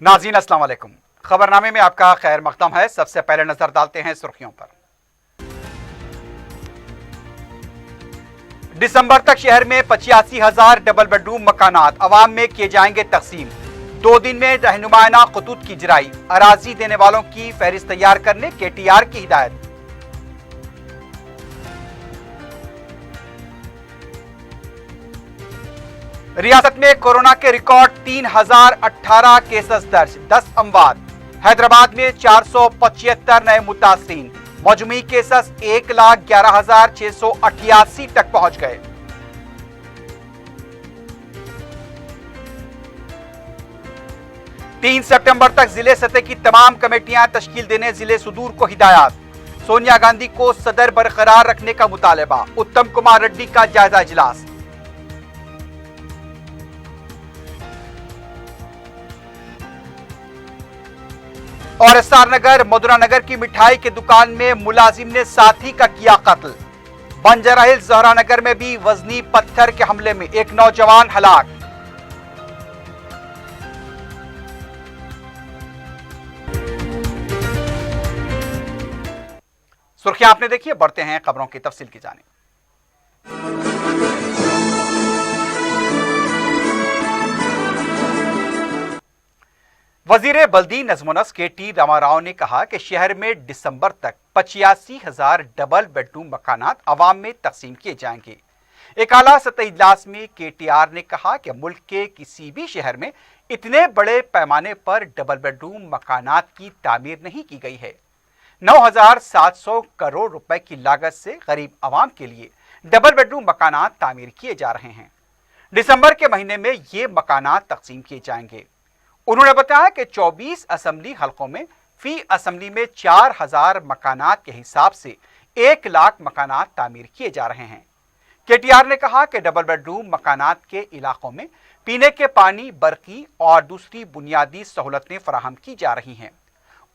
नाज़रीन अस्सलाम वालेकुम। खबरनामे में आपका खैर मकदम है। सबसे पहले नजर डालते हैं सुर्खियों पर। दिसंबर तक शहर में 85,000 डबल बेडरूम मकानात अवाम में किए जाएंगे तकसीम। 2 दिन में रहनुमाना खतूत की इजराई, अराजी देने वालों की फहरिस्त तैयार करने KTR की हिदायत। रियासत में कोरोना के रिकॉर्ड 3,018 केसेस दर्ज, 10 अमवात। हैदराबाद में 475 नए मुतासिरीन, मजमूई केसेस 1,11,688 तक पहुंच गए। तीन सितंबर तक जिले सतह की तमाम कमेटियां तश्कील देने जिले सुदूर को हिदायत। सोनिया गांधी को सदर बरकरार रखने का मुतालबा, उत्तम कुमार रेड्डी का जायजा इजलास। और SR नगर मधुरा नगर की मिठाई की दुकान में मुलाजिम ने साथी का किया कत्ल। बंजारा हिल्स जहरा नगर में भी वजनी पत्थर के हमले में एक नौजवान हलाक। सुर्खियां आपने देखी, बढ़ते हैं खबरों की तफसील की जानिब। वजीर बल्दी नज़्म-ओ-नस्क KT रामाराव ने कहा कि शहर में दिसंबर तक 85,000 डबल बेडरूम मकानात अवाम में तकसीम किए जाएंगे। एक आला सतही इजलास में KTR ने कहा कि मुल्क के किसी भी शहर में इतने बड़े पैमाने पर डबल बेडरूम मकानात की तामीर नहीं की गई है। 9,700 करोड़ रुपए की लागत से गरीब अवाम के लिए डबल बेडरूम मकानात तामीर किए जा रहे हैं। दिसंबर के महीने में ये मकानात तकसीम किए जाएंगे। उन्होंने बताया कि 24 असम्बली हलकों में फी असम्बली में 4,000 मकानात के हिसाब से 1 लाख मकानात तामीर किए जा रहे हैं। KTR ने कहा कि डबल बेडरूम मकानात के इलाकों में पीने के पानी, बरकी और दूसरी बुनियादी सहूलतें फराहम की जा रही हैं।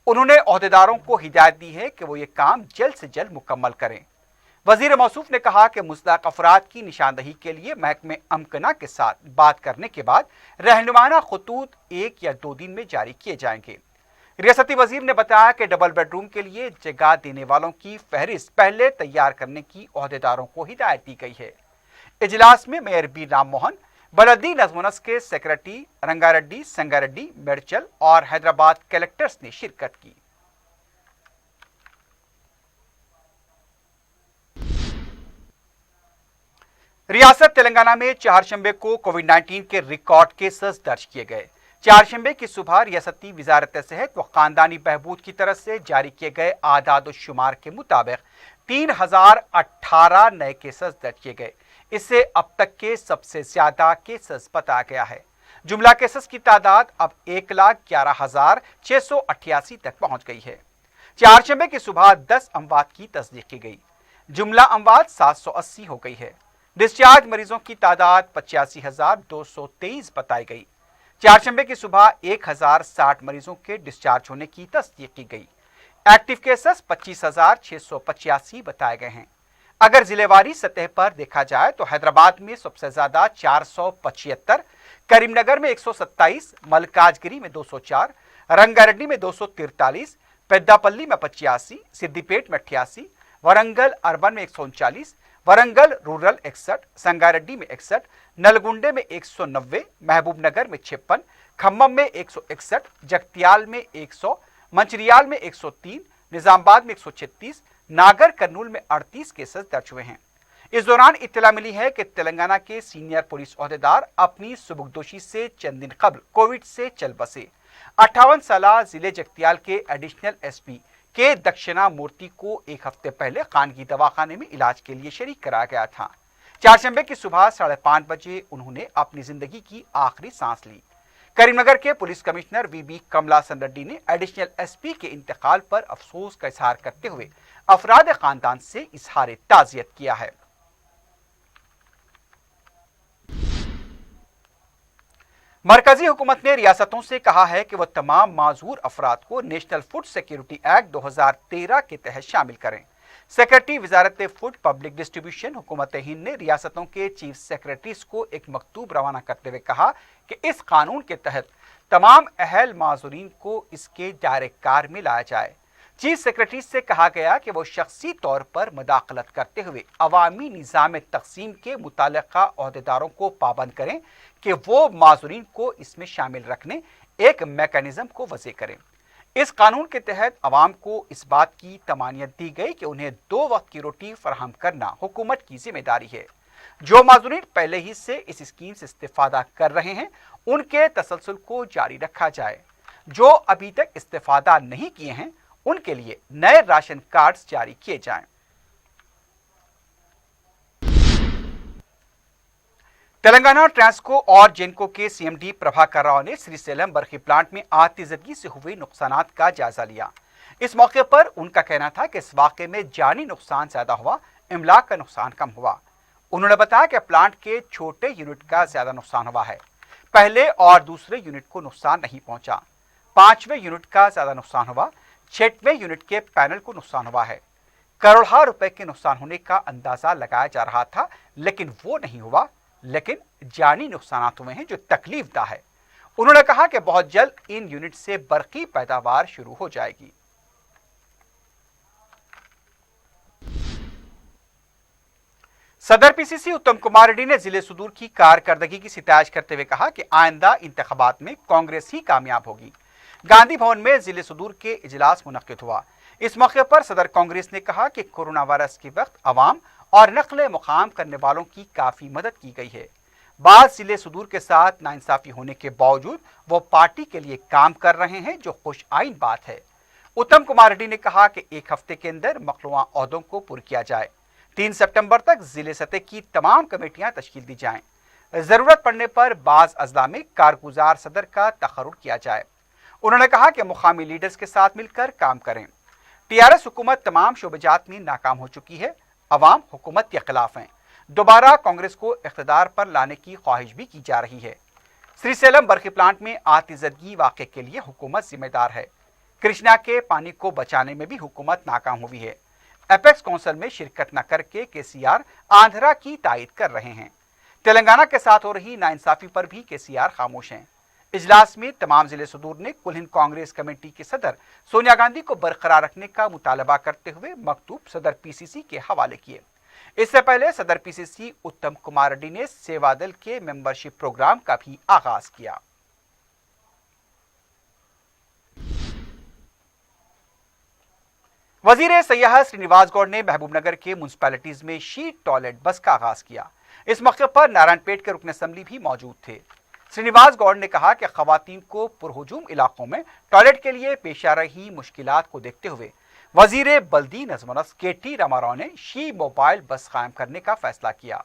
उन्होंने ओहदेदारों को हिदायत दी है कि वो ये काम जल्द से जल्द मुकम्मल करें। वजीर मौसूफ ने कहा कि मुस्तहक अफराद की निशानदही के लिए महकमे अमकना के साथ बात करने के बाद रहनुमाना खतूत 1 या 2 दिन में जारी किए जाएंगे। रियासती वजीर ने बताया कि डबल बेडरूम के लिए जगह देने वालों की फहरिस्त पहले तैयार करने की ओहदेदारों को हिदायत दी गई है। इजलास में मेयर बी राम मोहन, बलदी नज़्म-ओ-नस्क के सेक्रेटरी रंगारेड्डी, संगारेड्डी, मेडचल और हैदराबाद कलेक्टर्स ने शिरकत की। रियासत तेलंगाना में चारशंबे को कोविड-19 के रिकॉर्ड केसेस दर्ज किए गए। चारशंबे की सुबह रियासती वजारत सेहत व खानदानी बहबूद की तरफ से जारी किए गए आदाद शुमार के मुताबिक 3,018 नए केसेस दर्ज किए गए। इससे अब तक के सबसे ज्यादा केसेस बताया गया है। जुमला केसेस की तादाद अब 1,11,688 तक पहुंच गई है। चारशंबे की सुबह 10 अमवात की तस्दीक की गई। जुमला अमवात 780 हो गई है। डिस्चार्ज मरीजों की तादाद 85,223 बताई गई। चारशंबे की सुबह 1,060 मरीजों के डिस्चार्ज होने की तस्दीक की गई। एक्टिव केसेस 25,685 बताए गए हैं। अगर जिलेवारी सतह पर देखा जाए तो हैदराबाद में सबसे ज्यादा 475, करीमनगर में 127, मलकाजगिरी में 204, रंगारेड्डी में 243, पेद्दापल्ली में 85, सिद्दीपेट में 88, वरंगल अर्बन में 139, वरंगल रूरल 61, संगारेड्डी में 61, नलगुंडे में 190, महबूबनगर में 56, खम्मम में 161, जगतियाल में 100, मंचरियाल में 103, निजामाबाद में 136, नागर कर्नूल में 38 केसेस दर्ज हुए हैं। इस दौरान इत्तला मिली है कि तेलंगाना के सीनियर पुलिस ओहदेदार अपनी सुबुकदोशी से चंद दिन कबल कोविड से चल बसे। 58 साला जिले जगतियाल के एडिशनल SP के दक्षिणा मूर्ति को 1 हफ्ते पहले खानगी दवाखाने में इलाज के लिए शरीक कराया गया था। चारशंबे की सुबह 5:30 बजे उन्होंने अपनी जिंदगी की आखिरी सांस ली। करीमनगर के पुलिस कमिश्नर VB कमलासन रेड्डी ने एडिशनल SP के इंतकाल पर अफसोस का इजहार करते हुए अफराद खानदान से इजहार ताज़ियत किया है। मरकजी हुकूमत ने रियासतों से कहा है कि वह तमाम माजूर अफराद को नेशनल फूड सिक्योरिटी एक्ट 2013 के तहत शामिल करें। सेक्रेटरी वजारत फूड पब्लिक डिस्ट्रीब्यूशन हुकूमत हिंद ने रियासतों के चीफ सेक्रेटरीज को एक मकतूब रवाना करते हुए कहा कि इस कानून के तहत तमाम अहल माजूरीन को इसके दायरे कार में लाया जाए। चीफ सेक्रेटरी से कहा गया कि वो शख्सी तौर पर मदाखलत करते हुए अवामी निज़ाम तकसीम के मुताल्लिका ओहदेदारों को पाबंद करें कि वो माजूरीन को इसमें शामिल रखने एक मैकेनिज्म को वज़े करें। इस कानून के तहत अवाम को इस बात की तमानियत दी गई कि उन्हें 2 वक्त की रोटी फराहम करना हुकूमत की जिम्मेदारी है। जो माजूरीन पहले ही से इस स्कीम से इस्तेफादा कर रहे हैं उनके तसलसल को जारी रखा जाए। जो अभी तक इस्तेफादा नहीं किए हैं उनके लिए नए राशन कार्ड्स जारी किए जाएं। तेलंगाना ट्रांसको और जेनको के सीएमडी प्रभाकर राव ने श्रीसेलम बरखी प्लांट में आतिशबाजी से हुए नुकसानात का जायजा लिया। इस मौके पर उनका कहना था कि इस वाक़े में जानी नुकसान ज्यादा हुआ, इमलाक का नुकसान कम हुआ। उन्होंने बताया कि प्लांट के छोटे यूनिट का ज्यादा नुकसान हुआ है, पहले और दूसरे यूनिट को नुकसान नहीं पहुंचा। 5वें यूनिट का ज्यादा नुकसान हुआ, 6वें यूनिट के पैनल को नुकसान हुआ है। करोड़ों रुपए के नुकसान होने का अंदाजा लगाया जा रहा था, लेकिन वो नहीं हुआ, लेकिन जानी नुकसान हुए हैं जो तकलीफदा है। उन्होंने कहा कि बहुत जल्द इन यूनिट से बरकी पैदावार शुरू हो जाएगी। सदर पीसीसी उत्तम कुमार रेड्डी ने जिले सुदूर की कारकर्दगी की सितारिश करते हुए कहा कि आइंदा इंतखाबात में कांग्रेस ही कामयाब होगी। गांधी भवन में जिले सुदूर के इजलास मुनक्किद हुआ। इस मौके पर सदर कांग्रेस ने कहा कि कोरोना वायरस के वक्त अवाम और नकल मुकाम करने वालों की काफी मदद की गई है। बाद जिले सुदूर के साथ नाइंसाफी होने के बावजूद वो पार्टी के लिए काम कर रहे हैं, जो खुश आइन बात है। उत्तम कुमार रेड्डी ने कहा कि 1 हफ्ते के अंदर मखलूआ ओहदों को पुर किया जाए। 3 सितंबर तक जिले सतह की तमाम कमेटियां तश्कील दी जाएं। जरूरत पड़ने पर बाज अजला में कारगुजार सदर का तकर्रुर किया जाए। उन्होंने कहा कि मुकामी लीडर्स के साथ मिलकर काम करें। टीआरएस हुकूमत तमाम शोबेजात में नाकाम हो चुकी है। अवाम हुकूमत के खिलाफ हैं। दोबारा कांग्रेस को इख्तिदार पर लाने की ख्वाहिश भी की जा रही है। श्रीसेलम बरखी प्लांट में आतिशबाजी वाक़े के लिए हुकूमत जिम्मेदार है। कृष्णा के पानी को बचाने में भी हुकूमत नाकाम हुई है। एपेक्स काउंसिल में शिरकत न करके केसीआर आंध्रा की तायद कर रहे हैं। तेलंगाना के साथ हो रही नाइंसाफी पर भी केसीआर खामोश हैं। इजलास में तमाम जिले सुदूर ने कुल हिंद कांग्रेस कमेटी के सदर सोनिया गांधी को बरकरार रखने का मुतालबा करते हुए मकतूब सदर पीसीसी के हवाले किए। इससे पहले सदर पीसीसी उत्तम कुमार रेड्डी ने सेवा दल के मेंबरशिप प्रोग्राम का भी आगाज किया। वजीर सयाहत श्रीनिवास गौड़ ने महबूबनगर के म्यूनसिपैलिटीज में शीट टॉयलेट बस का आगाज किया। इस मौके पर नारायणपेट के रुकन असम्बली भी मौजूद थे। श्रीनिवास गौड़ ने कहा कि खवातीन को पुरहुजूम इलाकों में टॉयलेट के लिए पेश आ रही मुश्किलात को देखते हुए वजीर बल्दी नज़्म-ओ-नस्क केटी रामाराव ने शी मोबाइल बस कायम करने का फैसला किया।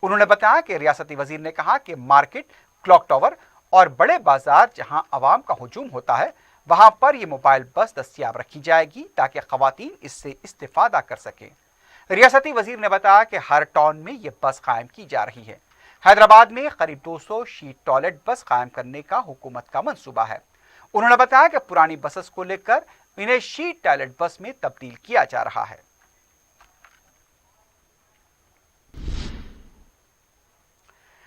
उन्होंने बताया कि रियासती वजीर ने कहा कि मार्केट, क्लॉक टावर और बड़े बाजार जहां अवाम का हुजूम होता है वहां पर यह मोबाइल बस दस्तियाब रखी जाएगी ताकि खवातीन इससे इस्तेफादा कर सकें। रियासती वजीर ने बताया कि हर टाउन में यह बस कायम की जा रही है। हैदराबाद में करीब 200 शीट टॉयलेट बस कायम करने का हुकूमत का मंसूबा है। उन्होंने बताया कि पुरानी बसेस को लेकर इन्हें शीट टॉयलेट बस में तब्दील किया जा रहा है।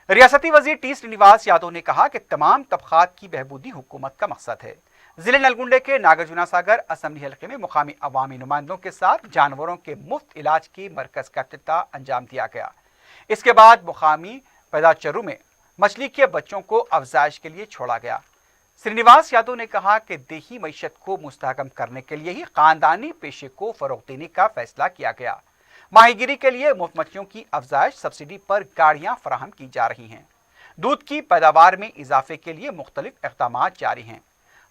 रियासती वजीर टी श्रीनिवास यादव ने कहा कि तमाम तबकात की बहबूदी हुकूमत का मकसद है। जिले नलगुंडे के नागार्जुना सागर असम्बली हल्के में मुकामी अवामी नुमाइंदों के साथ जानवरों के मुफ्त इलाज के मरकज का इफ्तिताह अंजाम दिया गया। इसके बाद मुकामी पैदाचरू में मछली के बच्चों को अफजाइश के लिए छोड़ा गया। श्रीनिवास यादव ने कहा कि देही मईशत को मुस्तहकम करने के लिए ही खानदानी पेशे को फरोग देने का फैसला किया गया। माहीगिरी के लिए मुफ्त मछलियों की अफजाइश सब्सिडी पर गाड़ियां फराहम की जा रही हैं। दूध की पैदावार में इजाफे के लिए मुख्तलिफ इक़दाम जारी हैं।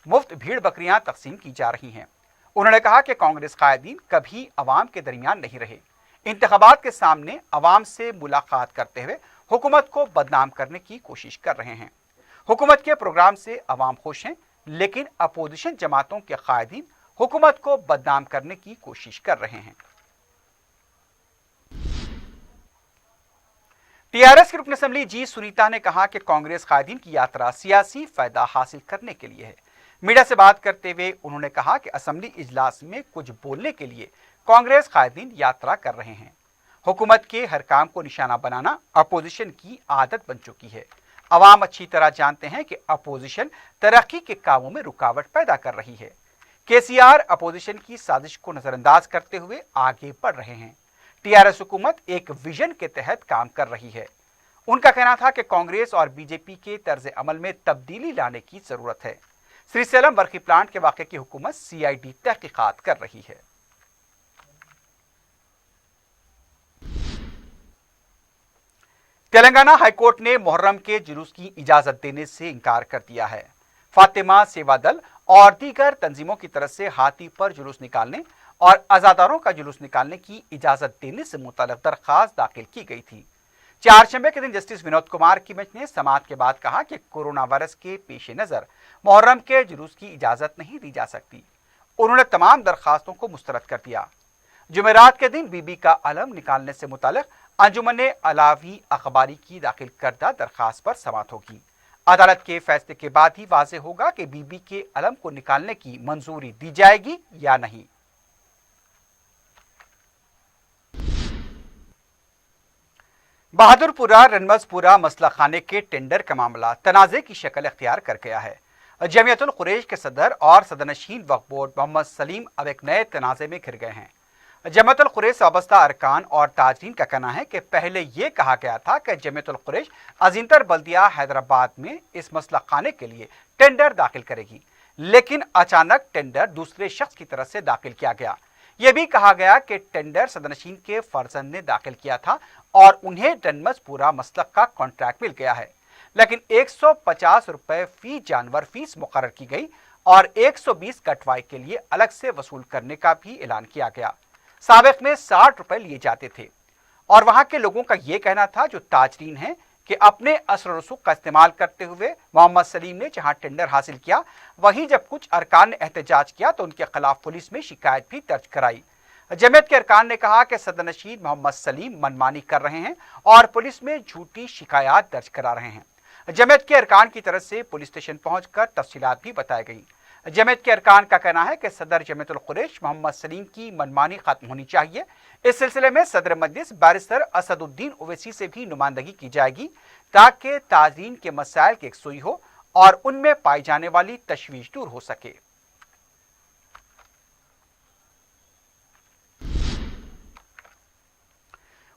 मुफ्त भीड़ बकरियां तकसीम की जा रही हैं। उन्होंने कहा कि कांग्रेस कायदीन कभी अवाम के दरमियान नहीं रहे। इंतखाबात के सामने अवाम से मुलाकात करते हुए हुकूमत को बदनाम करने की कोशिश कर रहे हैं। हुकूमत के प्रोग्राम से अवाम खुश हैं, लेकिन अपोजिशन जमातों के कायदीन हुकूमत को बदनाम करने की कोशिश कर रहे हैं। टीआरएस की रुकन असम्बली जी सुनीता ने कहा कि कांग्रेस कायदीन की यात्रा सियासी फायदा हासिल करने के लिए है। मीडिया से बात करते हुए उन्होंने कहा कि असम्बली इजलास में कुछ बोलने के लिए कांग्रेस कायदीन यात्रा कर रहे हैं। हुकूमत के हर काम को निशाना बनाना अपोजिशन की आदत बन चुकी है। अवाम अच्छी तरह जानते हैं कि अपोजिशन तरक्की के कामों में रुकावट पैदा कर रही है। केसीआर अपोजिशन की साजिश को नजरअंदाज करते हुए आगे बढ़ रहे हैं। टीआरएस हुकूमत एक विजन के तहत काम कर रही है। उनका कहना था कि कांग्रेस और बीजेपी के तर्ज अमल में तब्दीली लाने की जरूरत है। श्रीसेलम बरखी प्लांट के वाक़े की हुकूमत सीआईडी तहकीकात कर रही है। तेलंगाना हाईकोर्ट ने मुहर्रम के जुलूस की इजाजत देने से इनकार कर दिया है। फातिमा सेवा दल और दीगर तंजीमों की तरफ से हाथी पर जुलूस निकालने और अजादारों का जुलूस निकालने की इजाजत देने से मुताल्लिक दरखास्त दाखिल की गई थी। चारशंबे के दिन जस्टिस विनोद कुमार की बेंच ने समाअत के बाद कहा कि कोरोना वायरस के पेश नज़र मुहर्रम के जुलूस की इजाजत नहीं दी जा सकती। उन्होंने तमाम दरखास्तों को मुस्तरद कर दिया। जुमेरात के दिन बीबी का अलम निकालने से मुताल्लिक अंजुमन अलावी अखबारी की दाखिल करदा दरखास्त पर समाअत होगी। अदालत के फैसले के बाद ही वाज़ेह होगा कि बीबी के अलम को निकालने की मंजूरी दी जाएगी या नहीं। बहादुरपुरा रनमजपुरा मसला खाने के टेंडर का मामला तनाज़े की शक्ल इख्तियार कर गया है। जमियतुल कुरैश के सदर और सदरनशीन वक्फ बोर्ड मोहम्मद सलीम अब एक नए तनाज़े में घिर गए हैं। जमियतुल कुरैश वाबस्ता अरकान और ताजरीन का कहना है कि पहले यह कहा गया था कि जमियतुल कुरैश अजींतर बल्दिया हैदराबाद में इस मसला खाने के लिए टेंडर दाखिल करेगी, लेकिन अचानक टेंडर दूसरे शख्स की तरफ से दाखिल किया गया। यह भी कहा गया कि टेंडर सदरनशीन के फर्जंद ने दाखिल किया था और उन्हें रनमजपुरा मसलक का कॉन्ट्रैक्ट मिल गया है, लेकिन 150 रुपए फी जानवर फीस मुकर्रर की गई और 120 कटवाई के लिए अलग से वसूल करने का भी ऐलान किया गया। साबिक में 60 रुपए लिए जाते थे और वहां के लोगों का यह कहना था जो ताजरीन है कि अपने असर रसूख का इस्तेमाल करते हुए मोहम्मद सलीम ने जहां टेंडर हासिल किया, वहीं जब कुछ अरकान ने एहतजाज किया तो उनके खिलाफ पुलिस में शिकायत भी दर्ज कराई। जमियत के अरकान ने कहा कि सदरनशीन मोहम्मद सलीम मनमानी कर रहे हैं और पुलिस में झूठी शिकायत दर्ज करा रहे हैं। जमियत के अरकान की तरफ से पुलिस स्टेशन पहुंचकर तफसीलात भी बताई गई। जमियत के अरकान का कहना है कि सदर जमियतुल कुरैश मोहम्मद सलीम की मनमानी खत्म होनी चाहिए। इस सिलसिले में सदर मजलिस बैरिस्टर असदुद्दीन ओवैसी से भी नुमाइंदगी की जाएगी ताकि ताजरीन के मसाइल की यकसुई हो और उनमें पाई जाने वाली तशवीश दूर हो सके।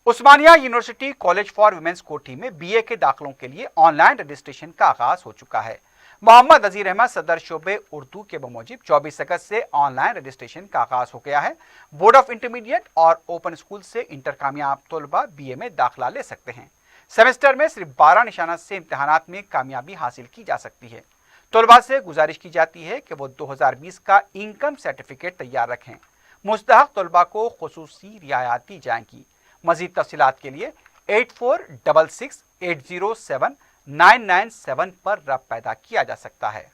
उस्मानिया यूनिवर्सिटी कॉलेज फॉर वुमेन्स कोठी में बीए के दाखिलों के लिए ऑनलाइन रजिस्ट्रेशन का आगाज हो चुका है। मोहम्मद अजीर अहमद सदर शोबे उर्दू के बमौजिब 24 अगस्त से ऑनलाइन रजिस्ट्रेशन का आगाज हो गया है। बोर्ड ऑफ इंटरमीडिएट और ओपन स्कूल से इंटर कामयाब तलबा बीए में दाखिला ले सकते हैं। सेमेस्टर में सिर्फ 12 निशानात से इम्तहानात में कामयाबी हासिल की जा सकती है। तलबा से गुजारिश की जाती है कि वो 2020 का इनकम सर्टिफिकेट तैयार रखें। मुस्तहक तलबा को खुसूसी रियायत दी जाएंगी। मजीद तफसीलात के लिए 8466807997 पर रब्त पैदा किया जा सकता है।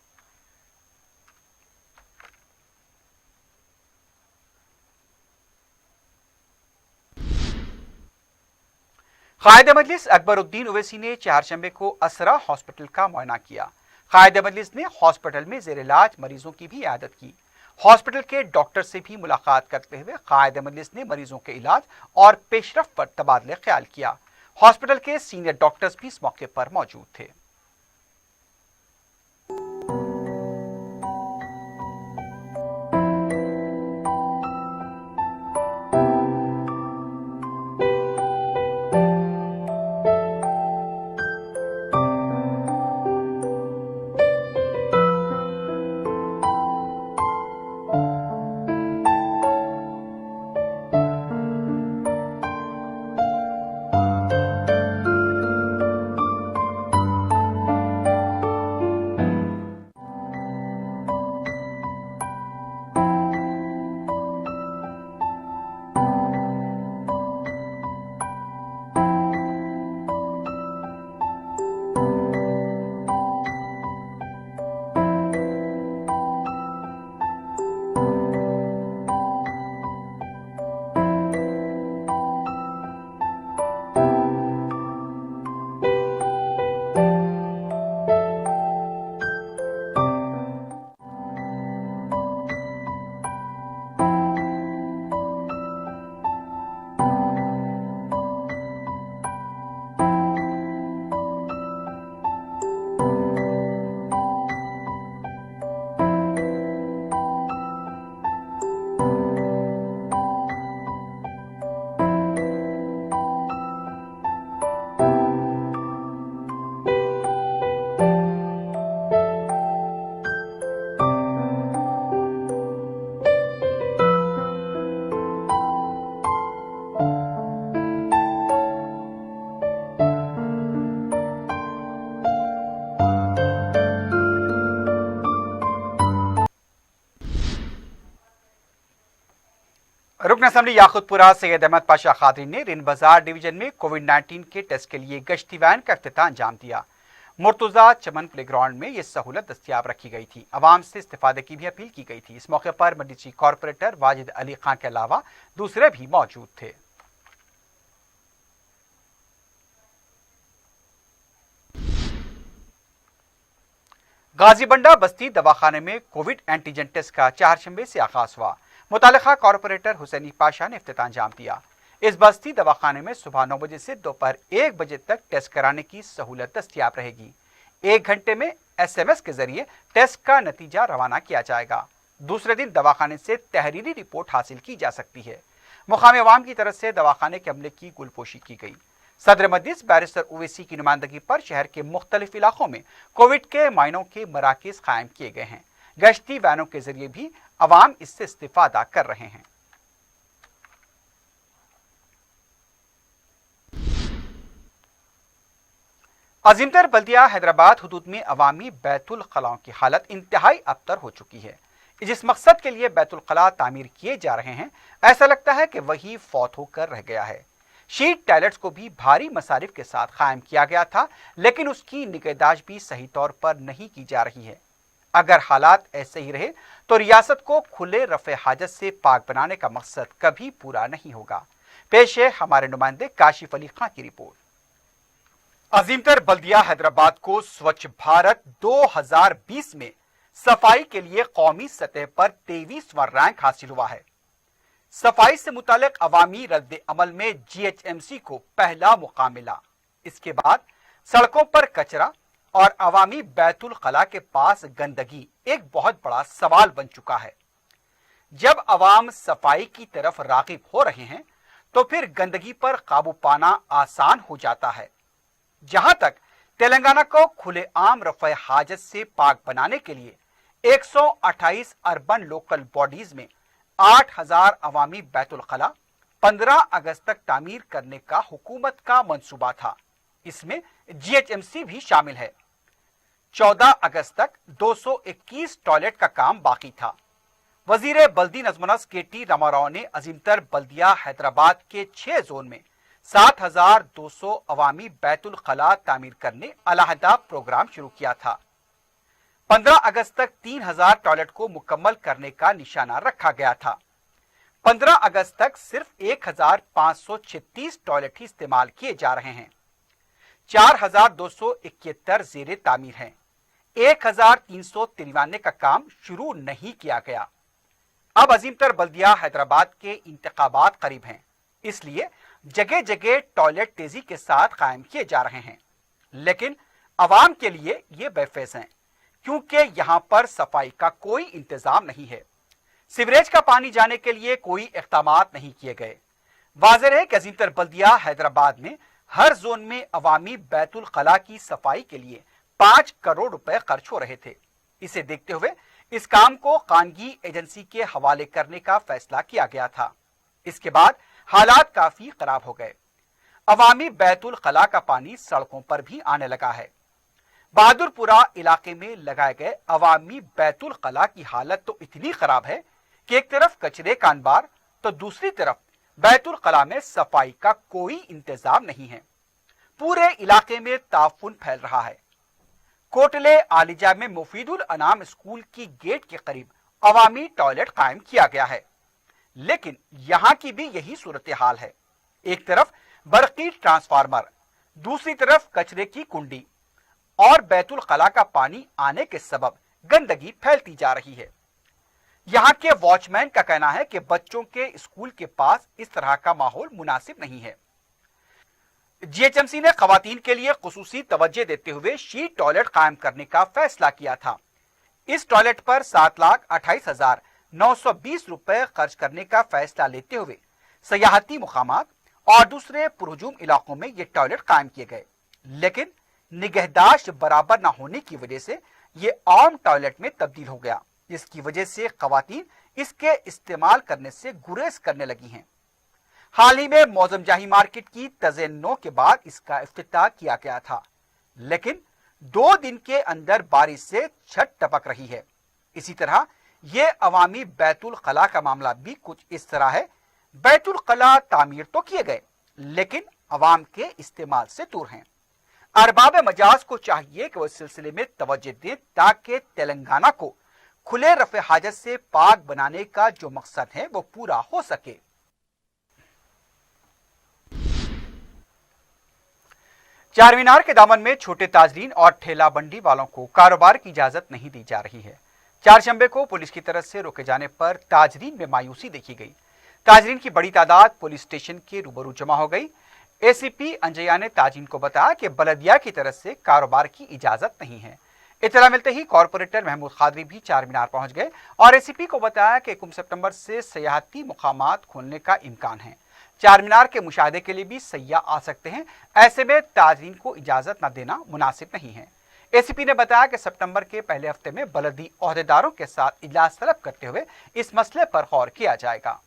कायद मजलिस अकबरुद्दीन ओवैसी ने चारशंबे को असरा हॉस्पिटल का मुआयना किया। कायद मजलिस ने हॉस्पिटल में जेर इलाज मरीजों की भी इयादत की। हॉस्पिटल के डॉक्टर से भी मुलाकात करते हुए कायद मजलिस ने मरीजों के इलाज और पेशरफ पर तबादले ख्याल किया। हॉस्पिटल के सीनियर डॉक्टर्स भी इस मौके पर मौजूद थे। रुकन असम्बली याकुतपुरा सैयद अहमद पाशा खातरी ने रिन बाजार डिवीजन में कोविड-19 के टेस्ट के लिए गश्ती वैन का इफ्तिताह अंजाम दिया। मुर्तुजा चमन प्ले ग्राउंड में ये सहूलत दस्तियाब रखी गई थी। आवाम से इस्तेफादे की भी अपील की गई थी। इस मौके पर मडीची कॉरपोरेटर वाजिद अली खान के अलावा दूसरे भी मौजूद थे। गाजीबंडा बस्ती दवाखाने में कोविड एंटीजन टेस्ट का चारशंबे से आगाज हुआ। मुतालिका कॉरपोरेटर हुसैनी पाशा ने इफ्तिताह अंजाम दिया। इस बस्ती दवाखाने में सुबह 9 बजे से दोपहर 1 बजे तक टेस्ट कराने की सहूलत दस्तियाब रहेगी। 1 घंटे में SMS के जरिए टेस्ट का नतीजा रवाना किया जाएगा। दूसरे दिन दवाखाने से तहरीरी रिपोर्ट हासिल की जा सकती है। मुकामी अवाम की तरफ से दवाखाने के अमले की गुलपोशी की गई। सदर मजलिस बैरिस्टर ओवैसी की नुमाइंदगी पर शहर के मुख्तलिफ इलाकों में कोविड के मायनों के मराकज कायम किए गए हैं। गश्ती वैनों के जरिए भी अवाम इससे इस्तिफादा कर रहे हैं। अजीमतर बल्दिया हैदराबाद हुदूद में अवामी बैतुल खलाओं की हालत इंतहाई अबतर हो चुकी है। जिस मकसद के लिए बैतुल खला तामीर किए जा रहे हैं, ऐसा लगता है कि वही फौत होकर रह गया है। शीट टॉयलेट्स को भी भारी मसारिफ के साथ कायम किया गया था, लेकिन उसकी निगहदाश्त भी सही तौर पर नहीं की जा रही है। अगर हालात ऐसे ही रहे तो रियासत को खुले रफ़े हाजत से पाक बनाने का मकसद कभी पूरा नहीं होगा। पेश है हमारे नुमाइंदे काशिफ अली खान की रिपोर्ट। अजीमतर बल्दिया हैदराबाद को स्वच्छ भारत 2020 में सफाई के लिए कौमी सतह पर 23वां रैंक हासिल हुआ है। सफाई से मुतालिक अवामी रद्द अमल में GHMC को पहला मुकाम मिला। इसके बाद सड़कों पर कचरा और अवामी बैतुल खला के पास गंदगी एक बहुत बड़ा सवाल बन चुका है। जब अवाम सफाई की तरफ रागिब हो रहे हैं तो फिर गंदगी पर काबू पाना आसान हो जाता है। जहां तक तेलंगाना को खुले आम रफ़े हाजत से पाक बनाने के लिए 128 अर्बन लोकल बॉडीज में 8000 अवामी बैतुल खला 15 अगस्त तक तामीर करने का हुकूमत का मंसूबा था। इसमें GHMC भी शामिल है। 14 अगस्त तक 221 टॉयलेट का काम बाकी था। वजीर बल्दी नज़्म-ओ-नस्क KT रामाराव ने अजीमतर बल्दिया हैदराबाद के 6 जोन में 7200 अवामी बैतुल खला तामीर करने अलहदा प्रोग्राम शुरू किया था। 15 अगस्त तक 3000 टॉयलेट को मुकम्मल करने का निशाना रखा गया था। 15 अगस्त तक सिर्फ 1536 टॉयलेट ही इस्तेमाल किए जा रहे हैं। 4271 जेरे तामीर हैं। 1393 का काम शुरू नहीं किया गया। अब अजीमतर बल्दिया हैदराबाद के इंतखाबात करीब हैं, इसलिए जगह जगह टॉयलेट तेजी के साथ कायम किए जा रहे हैं। लेकिन अवाम के लिए ये बेफैज हैं, क्योंकि यहां पर सफाई का कोई इंतजाम नहीं है। सीवरेज का पानी जाने के लिए कोई इक़दामात नहीं किए गए। वाज़ेह है कि अजीमतर बल्दिया हैदराबाद में हर जोन में अवामी बैतुल खला की सफाई के लिए 5 करोड़ रुपए खर्च हो रहे थे। इसे देखते हुए इस काम को खानगी एजेंसी के हवाले करने का फैसला किया गया था। इसके बाद हालात काफी खराब हो गए। अवामी बैतुल खला का पानी सड़कों पर भी आने लगा है। बहादुरपुरा इलाके में लगाए गए अवामी बैतुल खला की हालत तो इतनी खराब है कि एक तरफ कचरे का अंबार तो दूसरी तरफ बैतुल खला में सफाई का कोई इंतजाम नहीं है। पूरे इलाके में ताफुन फैल रहा है। कोटले आलिजा में मुफीदुल अनाम स्कूल की गेट के करीब अवामी टॉयलेट कायम किया गया है, लेकिन यहां की भी यही सूरत हाल है। एक तरफ बरकी ट्रांसफार्मर, दूसरी तरफ कचरे की कुंडी और बैतुल खला का पानी आने के सबब गंदगी फैलती जा रही है। यहाँ के वॉचमैन का कहना है कि बच्चों के स्कूल के पास इस तरह का माहौल मुनासिब नहीं है। GHMC ने खवातीन के लिए खुसूसी तवज्जो देते हुए शीट टॉयलेट कायम करने का फैसला किया था। इस टॉयलेट पर 7,28,920 रुपए खर्च करने का फैसला लेते हुए सयाहती मुकामात और दूसरे पुरहुजूम इलाकों में ये टॉयलेट कायम किए गए, लेकिन निगहदाश्त बराबर न होने की वजह से ये आम टॉयलेट में तब्दील हो गया, जिसकी वजह से खवातीन इसके इस्तेमाल करने से गुरेज करने लगी हैं। हाल ही में मौजम जाही मार्केट की तज़ेन्नो के बाद इसका इफ्तिताह किया गया था, लेकिन 2 दिन के अंदर बारिश से छत टपक रही है। इसी तरह ये अवामी बैतुल खला का मामला भी कुछ इस तरह है। बैतुल कला तामीर तो किए गए लेकिन अवाम के इस्तेमाल से दूर हैं। अरबाब मजाज को चाहिए कि वो इस सिलसिले में तवज्जो दें ताकि तेलंगाना को खुले रफ़े हाजत से पाक बनाने का जो मकसद है वो पूरा हो सके। चार मीनार के दामन में छोटे ताजरीन और ठेला बंडी वालों को कारोबार की इजाजत नहीं दी जा रही है। चारशंबे को पुलिस की तरफ से रोके जाने पर ताजरीन में मायूसी देखी गई। ताजरीन की बड़ी तादाद पुलिस स्टेशन के रूबरू जमा हो गई। एसीपी अंजया ने ताजरीन को बताया कि बलदिया की तरफ से कारोबार की इजाजत नहीं है। इतला मिलते ही कॉरपोरेटर महमूद खादरी भी चार मीनार पहुंच गए और एसीपी को बताया कि 1 सितंबर से सयाहती मुकामात खोलने का इम्कान है। चार मीनार के मुशाहदे के लिए भी सयाह आ सकते हैं, ऐसे में ताजरीन को इजाजत न देना मुनासिब नहीं है। एसीपी ने बताया कि सितंबर के पहले हफ्ते में बलदी ओहदेदारों के साथ इजलास तलब करते हुए इस मसले पर गौर किया जाएगा।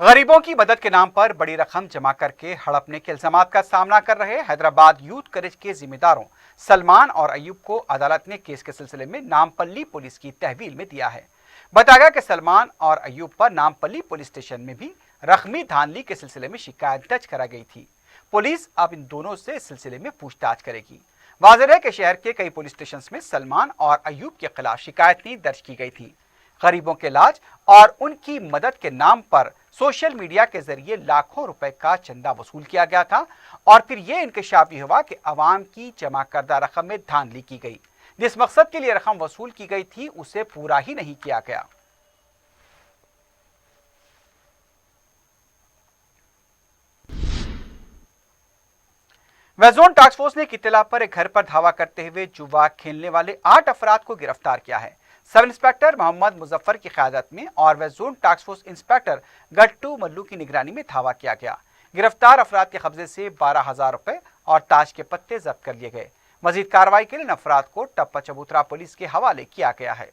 गरीबों की मदद के नाम पर बड़ी रकम जमा करके हड़पने के इल्जामात का सामना कर रहे हैदराबाद यूथ करेज के जिम्मेदारों सलमान और अयूब को अदालत ने केस के सिलसिले में नामपल्ली पुलिस की तहवील में दिया है। बताया गया कि सलमान और अयूब पर नामपल्ली पुलिस स्टेशन में भी रकमी धांधली के सिलसिले में शिकायत दर्ज करा गई थी। पुलिस अब इन दोनों से इस सिलसिले में पूछताछ करेगी। वाज़ेह है कि शहर के कई पुलिस स्टेशन में सलमान और अयूब के खिलाफ शिकायतें दर्ज की गई थी। गरीबों के इलाज और उनकी मदद के नाम पर सोशल मीडिया के जरिए लाखों रुपए का चंदा वसूल किया गया था और फिर यह इंकशाफ भी हुआ कि अवाम की जमा करदा रकम में धांधली की गई। जिस मकसद के लिए रकम वसूल की गई थी उसे पूरा ही नहीं किया गया। वेस्ट टास्क फोर्स ने एक इत्तला पर एक घर पर धावा करते हुए जुआ खेलने वाले 8 अफराद को गिरफ्तार किया है। सब इंस्पेक्टर मोहम्मद मुजफ्फर की क़यादत में और west zone task force inspector Gattu Mallu की निगरानी में धावा किया गया। गिरफ्तार अफराद के कब्जे से 12,000 रुपए और ताश के पत्ते जब्त कर लिए गए। मजीद कार्रवाई के लिए इन अफराद को टप्पा चबूतरा पुलिस के हवाले किया गया है।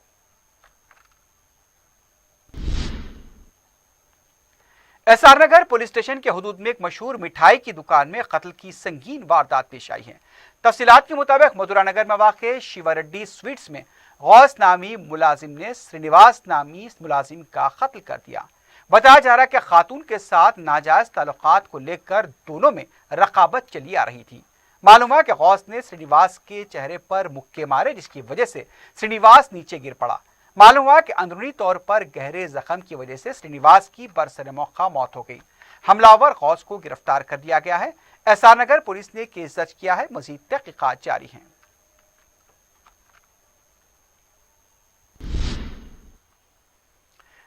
एसआर नगर पुलिस स्टेशन के हुदूद में एक मशहूर मिठाई की दुकान में कत्ल की संगीन वारदात पेश आई है। तफसीलात के मुताबिक मधुरा नगर में वाक़ शिवारेड्डी स्वीट्स में गौस नामी मुलाजिम ने श्रीनिवास नामी मुलाजिम का कत्ल कर दिया। बताया जा रहा है कि खातून के साथ नाजायज ताल्लुकात को लेकर दोनों में रकाबत चली आ रही थी। मालूम है कि गौस ने श्रीनिवास के चेहरे पर मुक्के मारे जिसकी वजह से श्रीनिवास नीचे गिर पड़ा। मालूम हुआ कि अंदरूनी तौर पर गहरे जख्म की वजह से श्रीनिवास की बरसर मौका मौत हो गई। हमलावर गौस को गिरफ्तार कर दिया गया है। एसआर नगर पुलिस ने केस दर्ज किया है। मजीद तहकीकात जारी हैं।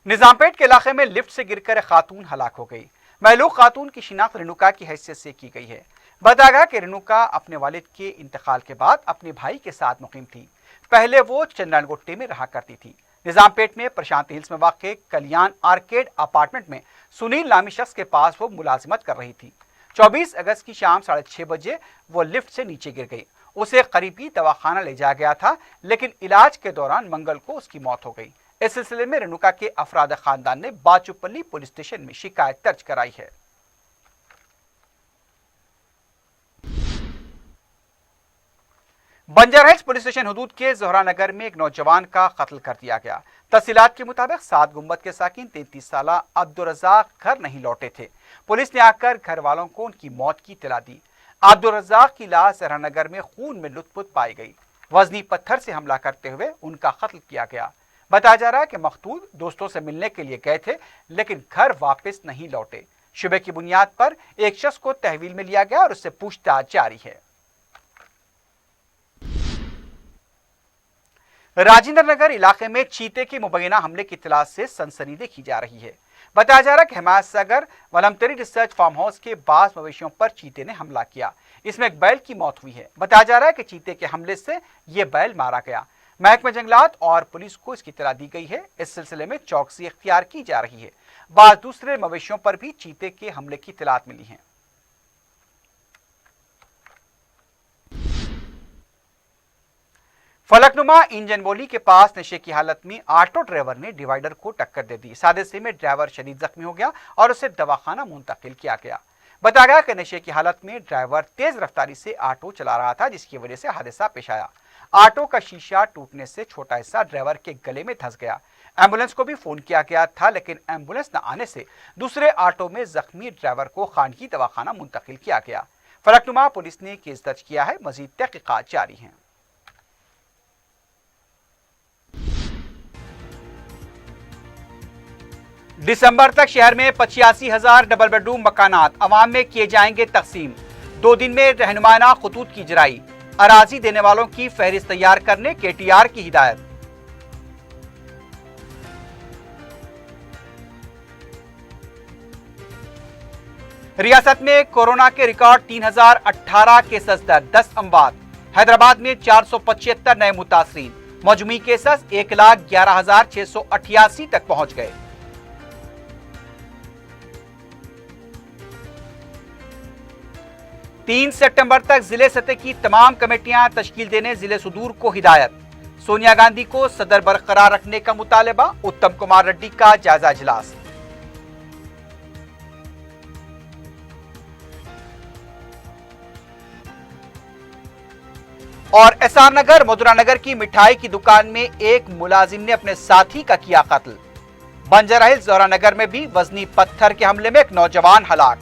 निजामपेट के इलाके में लिफ्ट से गिरकर एक खातून हलाक हो गई। महलूक खातून की शिनाख्त रेणुका की हैसियत से की गई है। बताया गया कि रेणुका अपने वालिद के इंतकाल के बाद अपने भाई के साथ मुकीम थी। पहले वो चंद्रनगोट्टे में रहा करती थी। निजामपेट में प्रशांत हिल्स में वाक़ कल्याण आर्केड अपार्टमेंट में सुनील नामी शख्स के पास वो मुलाजिमत कर रही थी। 24 अगस्त की शाम 6:30 बजे वो लिफ्ट से नीचे गिर गई। उसे करीबी दवाखाना ले जाया गया था लेकिन इलाज के दौरान मंगल को उसकी मौत हो गई। इस सिलसिले में रेणुका के अफराद खानदान ने बाचुपल्ली पुलिस स्टेशन में शिकायत दर्ज कराई है। बंजर हिल्स पुलिस स्टेशन हुदूद के जोहरा नगर में एक नौजवान का कत्ल कर दिया गया। तफसीलात के मुताबिक 7 गुंबद के साकिन 33 साला अब्दुल रज़ाक घर नहीं लौटे थे। पुलिस ने आकर घर वालों को उनकी मौत की इत्तला दी। अब्दुल रज़ाक की लाश जोहरा नगर में खून में लुथपुथ पाई गई। वजनी पत्थर से हमला करते हुए उनका कत्ल किया गया। बताया जा रहा है कि मकतूल दोस्तों से मिलने के लिए गए थे लेकिन घर वापस नहीं लौटे। शुबे की बुनियाद पर एक शख्स को तहवील में लिया गया और उससे पूछताछ जारी है। राजेंद्र नगर इलाके में चीते के मुबैना हमले की इत्तला से सनसनी देखी जा रही है। बताया जा रहा है कि Himayat Sagar वलमतरी research farm house के 22 मवेशियों पर चीते ने हमला किया। इसमें एक बैल की मौत हुई है। बताया जा रहा है कि चीते के हमले से यह बैल मारा गया। महकमा जंगलात और पुलिस को इसकी इत्तला दी गई है। इस सिलसिले में चौकसी इख्तियार की जा रही है। बाद दूसरे मवेशियों पर भी चीते के हमले की इत्तलात मिली हैं। फलकनुमा इंजन बोली के पास नशे की हालत में ऑटो ड्राइवर ने डिवाइडर को टक्कर दे दी। इस हादसे में ड्राइवर शदीद जख्मी हो गया और उसे दवाखाना मुंतकिल किया गया। बताया गया कि नशे की हालत में ड्राइवर तेज रफ्तारी से ऑटो चला रहा था जिसकी वजह से हादसा पेश आया। ऑटो का शीशा टूटने से छोटा हिस्सा ड्राइवर के गले में धंस गया। एम्बुलेंस को भी फोन किया गया था, लेकिन एम्बुलेंस न आने से दूसरे ऑटो में जख्मी ड्राइवर को खानगी दवाखाना मुंतकिल किया गया। फलकनुमा पुलिस ने केस दर्ज किया है, मजीद तहकीकात जारी हैं। दिसंबर तक शहर में 85,000 डबल बेडरूम मकानात अवाम में किए जाएंगे तकसीम। 2 दिन में रहनुमाना खतूत की जराई, अराजी देने वालों की फहरिस्त तैयार करने KTR की हिदायत। रियासत में कोरोना के रिकॉर्ड 3018 केसेस दर्ज, 10 अमवात। हैदराबाद में 475 नए मुतासरीन, मजमूई केसेस 1,11,688 तक पहुंच गए। तीन सितंबर तक जिले सतह की तमाम कमेटियां तश्कील देने जिले सुदूर को हिदायत। सोनिया गांधी को सदर बरकरार रखने का मुतालबा, उत्तम कुमार रेड्डी का जायजा इजलास। और एसआर नगर मधुरा नगर की मिठाई की दुकान में एक मुलाजिम ने अपने साथी का किया कत्ल। बंजारा हिल्स जोरा नगर में भी वजनी पत्थर के हमले में एक नौजवान हलाक।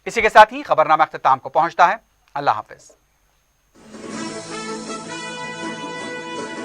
इसी के साथ ही खबरनामा अख्ताम को पहुंचता है। अल्लाह हाफिज।